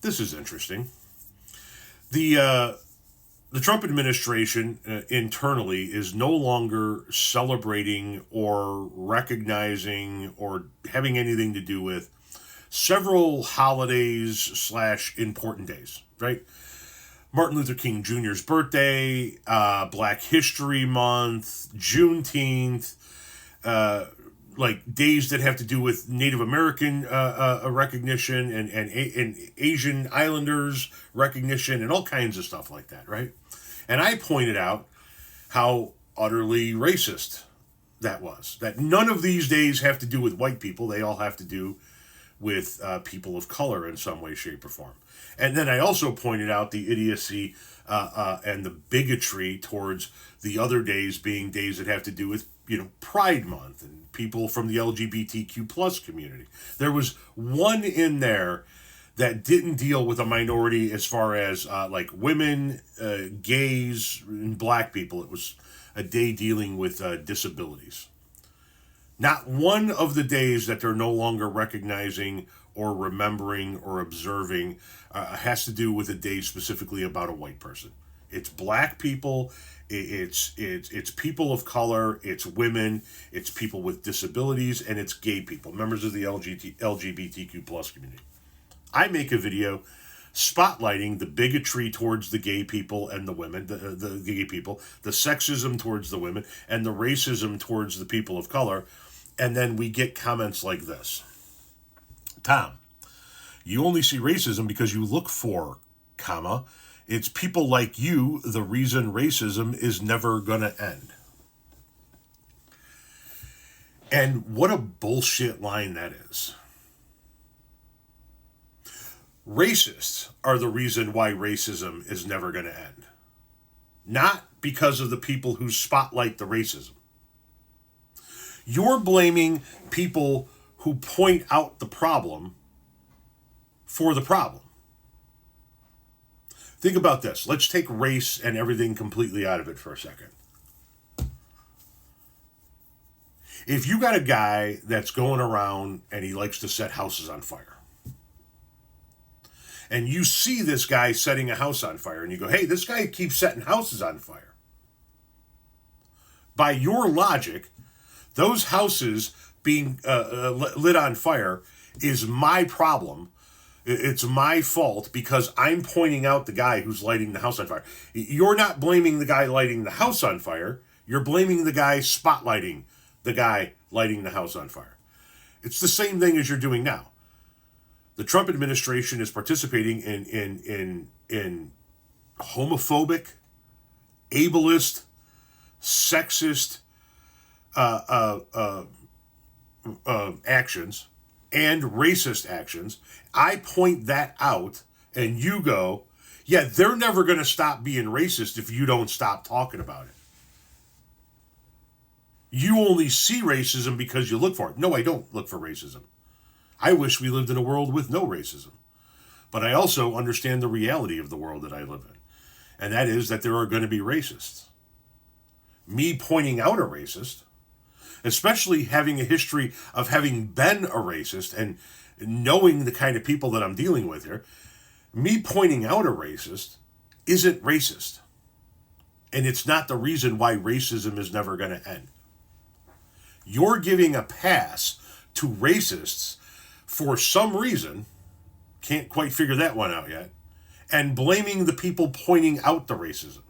This is interesting. The Trump administration internally is no longer celebrating or recognizing or having anything to do with several holidays slash important days, right? Martin Luther King Jr.'s birthday, Black History Month, Juneteenth, like days that have to do with Native American recognition and Asian Islanders recognition and all kinds of stuff like that, right? And I pointed out how utterly racist that was. That none of these days have to do with white people. They all have to do with people of color in some way, shape, or form. And then I also pointed out the idiocy and the bigotry towards the other days being days that have to do with, Pride Month and people from the LGBTQ plus community. There was one in there that didn't deal with a minority as far as like women, gays, and black people. It was a day dealing with disabilities. Not one of the days that they're no longer recognizing or remembering or observing has to do with a day specifically about a white person. It's black people, it's people of color, it's women, it's people with disabilities, and it's gay people, members of the LGBTQ plus community. I make a video spotlighting the bigotry towards the gay people and the women, the gay people, the sexism towards the women, and the racism towards the people of color. And then we get comments like this. Tom, you only see racism because you look for, comma, it's people like you, the reason racism is never gonna end. And what a bullshit line that is. Racists are the reason why racism is never going to end. Not because of the people who spotlight the racism. You're blaming people who point out the problem for the problem. Think about this. Let's take race and everything completely out of it for a second. If you got a guy that's going around and he likes to set houses on fire, and you see this guy setting a house on fire, and you go, hey, this guy keeps setting houses on fire. By your logic, those houses being lit on fire is my problem. It's my fault because I'm pointing out the guy who's lighting the house on fire. You're not blaming the guy lighting the house on fire. You're blaming the guy spotlighting the guy lighting the house on fire. It's the same thing as you're doing now. The Trump administration is participating in homophobic, ableist, sexist actions and racist actions. I point that out, and you go, yeah, they're never going to stop being racist if you don't stop talking about it. You only see racism because you look for it. No, I don't look for racism. I wish we lived in a world with no racism. But I also understand the reality of the world that I live in. And that is that there are going to be racists. Me pointing out a racist, especially having a history of having been a racist and knowing the kind of people that I'm dealing with here, me pointing out a racist isn't racist. And it's not the reason why racism is never going to end. You're giving a pass to racists for some reason, can't quite figure that one out yet, and blaming the people pointing out the racism.